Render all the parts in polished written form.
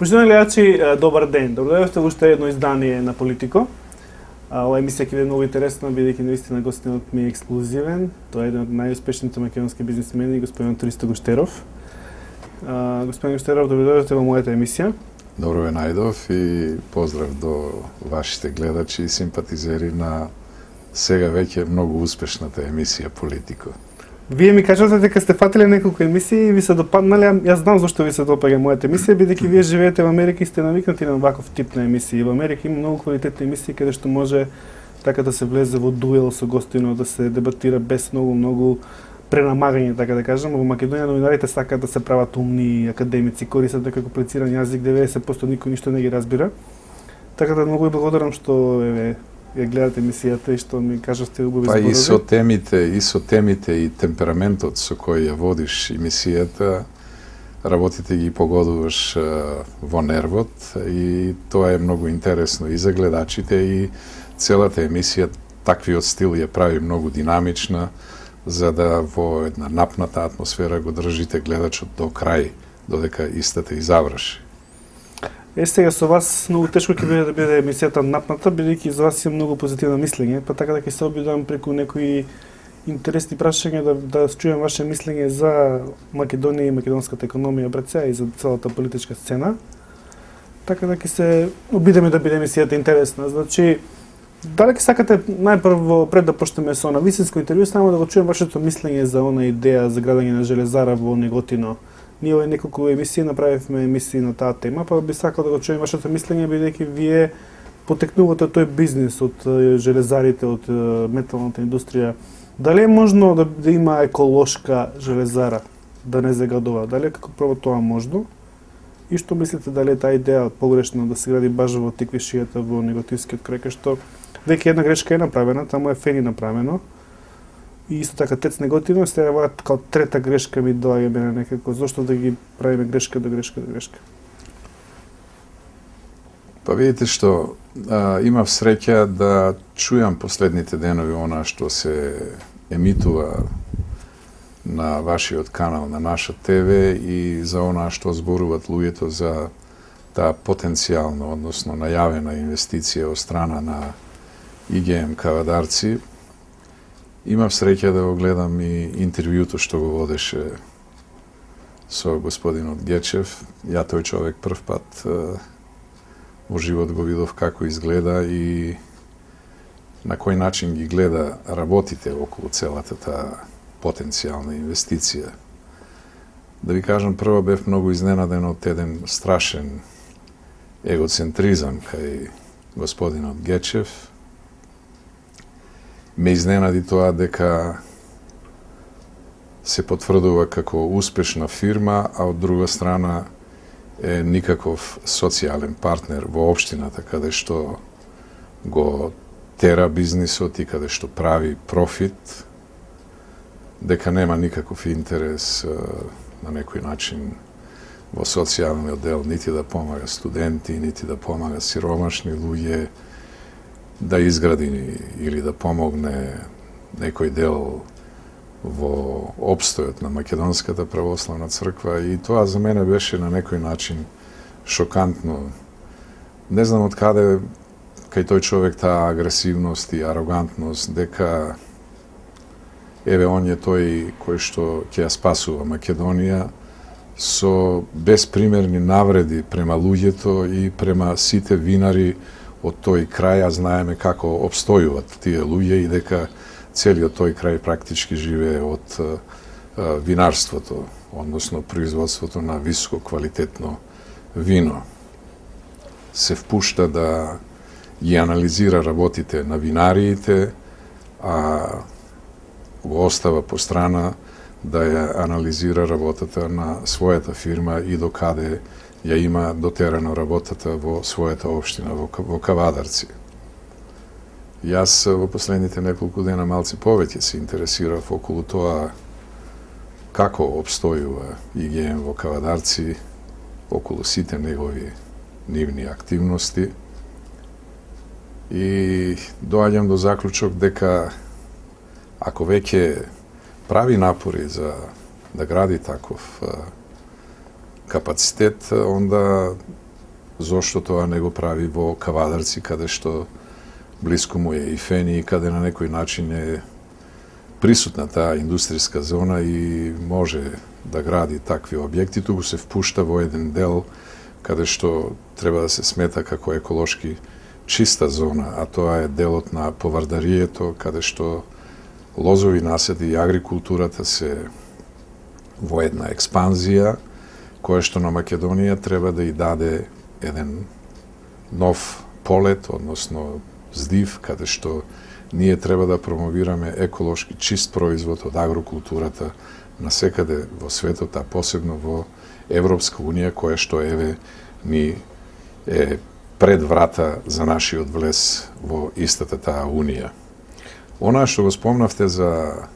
Почитувани гледачи, добар ден. Доброdošli во уште едно издание на Политико. Ова емисија ќе биде многу интересна, бидејќи наистина гостинот ми е ексклузивен. Тоа е еден од најуспешните македонски бизнисмени, господин Христо Гуштеров. Господин Гуштеров, доброdošli во мојата емисија. Добро ве најдов и поздрав до вашите гледачи и симпатизери на сега веќе многу успешната емисија Политико. Вие ми кажате дека сте фатиле неколку емисии и ви се допаднале, јас знам зашто ви се допаѓа мојата емисија, бидејќи вие живеете во Америка и сте навикнати на ваков тип на емисии. Во Америка има многу квалитетни емисии каде што може така да се влезе во дуел со гостинот, да се дебатира без многу пренамагање, така да кажам. Во Македонија новинарите сакаат да се прават умни, академици, користат некако комплициран јазик, 90% никој ништо не ги разбира. Така да многу ви благодарам што ја гледате емисијата и што ми кажавте убави зборови. И со темите и темпераментот со кој ја водиш емисијата, работите ги погодуваш во нервот и тоа е многу интересно и за гледачите и целата емисија таквиот стил ја прави многу динамична, за да во една напната атмосфера го држите гледачот до крај, додека истата и заврши. Сега со вас многу тешко ќе биде да биде емисијата напната, бидејќи за вас има многу позитивно мислење, па така да ќе се обидам преку некои интересни прашања да чујам ваше мислење за Македонија и македонската економија браце и за целата политичка сцена. Така да ќе се обидеме да биде емисијата интересна. Значи, дали ќе сакате најпрво пред да почнеме со она вистинско интервју, само да го чујам вашето мислење за она идеја за градење на железара во Неготино. Ние овој неколку емисии направивме емисии на таа тема, па би сакал да го чуем вашето мислење, бидејќи вие потекнувате од тој бизнис, од железарите, од металната индустрија. Дали е можно да има еколошка железара, да не загадува? Дали е како прво тоа можно? И што мислите, дали е таа идеја погрешна да се гради баш во Тиквишијата, во Неготинскиот крај, кај што веќе една грешка е направена, таму е фени направено. И исто така Тец Неготино, сега као трета грешка ми доаѓа мене некако, зошто да ги правиме грешка до грешка до грешка? Па видите што, имав среќа да чујам последните денови она што се емитува на вашиот канал, на наша ТВ и за она што зборуваат луѓето за таа потенцијална, односно најавена инвестиција од страна на ИГМ Кавадарци. Имав среќа да го гледам и интервјуто што го водеше со господинот Гечев. Ја тој човек прв пат во живот го видов како изгледа и на кој начин ги гледа работите околу целата таа потенцијална инвестиција. Да ви кажам, прво бев многу изненаден од еден страшен егоцентризам кај господинот Гечев. Ме изненади тоа дека се потврдува како успешна фирма, а од друга страна е никаков социјален партнер во општината, каде што го тера бизнисот и каде што прави профит, дека нема никаков интерес на некој начин во социјалниот дел, нити да помага студенти, нити да помага сиромашни луѓе, да изгради или да помогне некој дел во опстојот на Македонската православна црква и тоа за мене беше на некој начин шокантно. Не знам од каде кај тој човек таа агресивност и арогантност, дека еве он е тој кој што ќе ја спасува Македонија со безпримерни навреди према луѓето и према сите винари од тој крај, а знаеме како обстојуват тие луѓе и дека целиот тој крај практички живее од винарството, односно производството на високо квалитетно вино. Се впушта да ги анализира работите на винариите, а го остава по страна да ја анализира работата на својата фирма и докаде ја има дотерано работата во својата општина, во Кавадарци. Јас во последните неколку дена малце повеќе се интересирав околу тоа како обстојува ИГМ во Кавадарци, околу сите негови нивни активности. И доаѓам до заклучок дека ако веќе прави напори за да гради таков капацитет, онда зошто тоа не го прави во Кавадарци, каде што блиску му е и Фени, и каде на некој начин е присутна таа индустријска зона и може да гради такви објекти, туку се впушта во еден дел каде што треба да се смета како еколошки чиста зона, а тоа е делот на повардарието, каде што лозови насади и агрикултурата се во една експанзија, која што на Македонија треба да и даде еден нов полет, односно здив, каде што ние треба да промовираме еколошки чист производ од агрокултурата насекаде во светот, а посебно во Европска Унија, која што еве ни е пред врата за нашиот влез во истата таа Унија. Она што го спомнавте за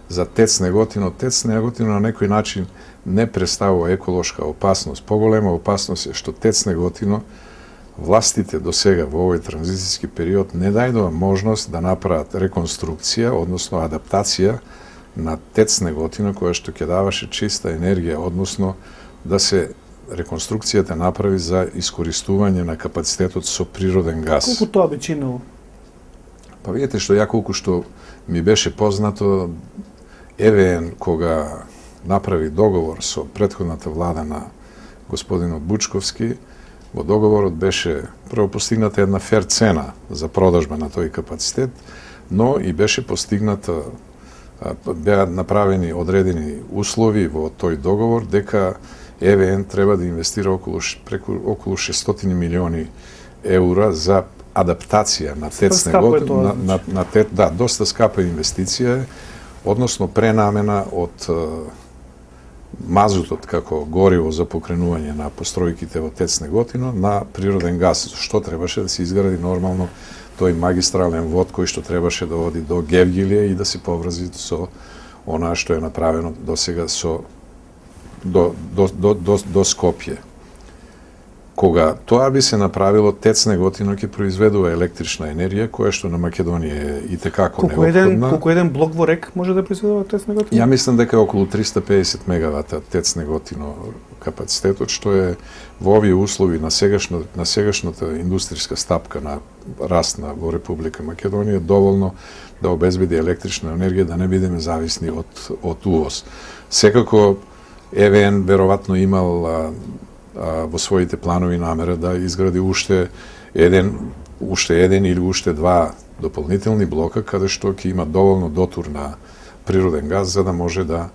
ТЕЦ Неготино, ТЕЦ Неготино на некој начин не представува еколошка опасност. Поголема опасност е што ТЕЦ Неготино властите до сега во овој транзицијски период не дајдоа можност да направат реконструкција, односно адаптација на ТЕЦ Неготино, која што ќе даваше чиста енергија, односно да се реконструкцијата направи за искористување на капацитетот со природен газ. Колку тоа би чинило? Па видите што ја колку што ми беше познато, ЕВН кога направи договор со претходната влада на господинот Бучковски, во договорот беше прво постигната една фер цена за продажба на тој капацитет, но и беше постигната, беа направени одредени услови во тој договор дека ЕВН треба да инвестира околу 600 милиони еура за адаптација на ТЕЦ Неготино, да, доста скапа инвестиција, односно пренамена од мазутот како гориво за покренување на постројките во ТЕЦ Неготино на природен газ, што требаше да се изгради нормално тој магистрален вод кој што требаше да оди до Гевгилија и да се поврзи со она што е направено досега со до Скопје. Кога тоа би се направило, ТЕЦ Неготино ќе произведува електрична енергија, која што на Македонија е итекако неопходна. Колку еден блок во РЕК може да произведува ТЕЦ Неготино? Ја мислам дека е околу 350 мегавата ТЕЦ Неготино капацитетот, што е во овие услови на сегашната индустријска стапка на раст во Република Македонија доволно да обезбеди електрична енергија, да не бидеме зависни од увоз. Секако ЕВН веројатно имал во своите планови намера да изгради уште еден или уште два дополнителни блока, каде што ќе има доволно дотур на природен газ, за да може да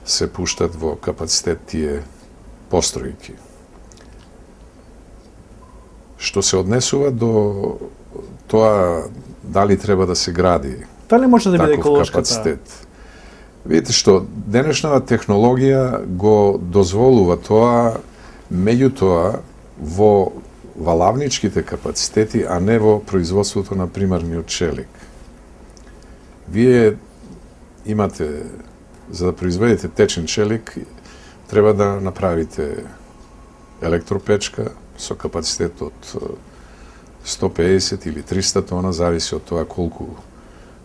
се пуштат во капацитет тие постројки. Што се однесува до тоа дали треба да се гради дали може да биде таков еколошка капацитет. Видите што, денешната технологија го дозволува тоа, меѓутоа во валавничките капацитети, а не во производството на примарниот челик. Вие имате, за да произведете течен челик, треба да направите електропечка со капацитет од 150 или 300 тона, зависи од тоа колку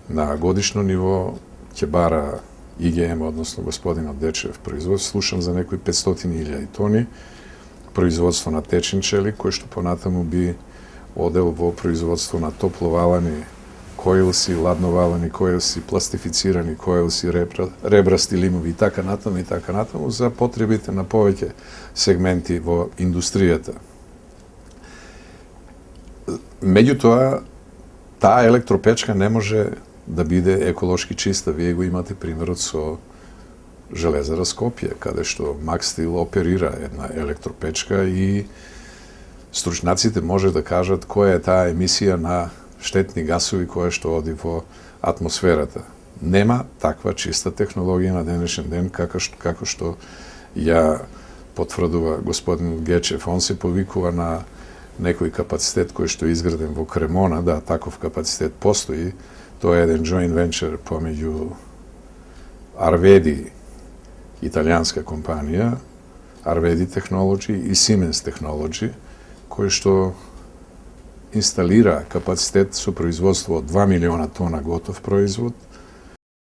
на годишно ниво ќе бара ИГМ, односно господинот Дечев производство. Слушам за некои 500.000 тони производство на течен челик, кој што понатаму би одел во производство на топловалани коилси, ладновалани коилси, пластифицирани коилси, ребрасти лимови и така натаму за потребите на повеќе сегменти во индустријата. Меѓутоа, таа електропечка не може да биде еколошки чиста. Вие го имате примерот со Железара Скопје, каде што Макстил оперира една електропечка и стручнаците може да кажат која е таа емисија на штетни гасови која што оди во атмосферата. Нема таква чиста технологија на денешен ден како што ја потврдува господин Гечев. Он се повикува на некој капацитет кој што е изграден во Кремона, да, таков капацитет постои. Тоа е еден joint venture помеѓу Arvedi, италијанска компанија, Arvedi Technology и Siemens Technology, кој што инсталира капацитет со производство од 2 милиона тона готов производ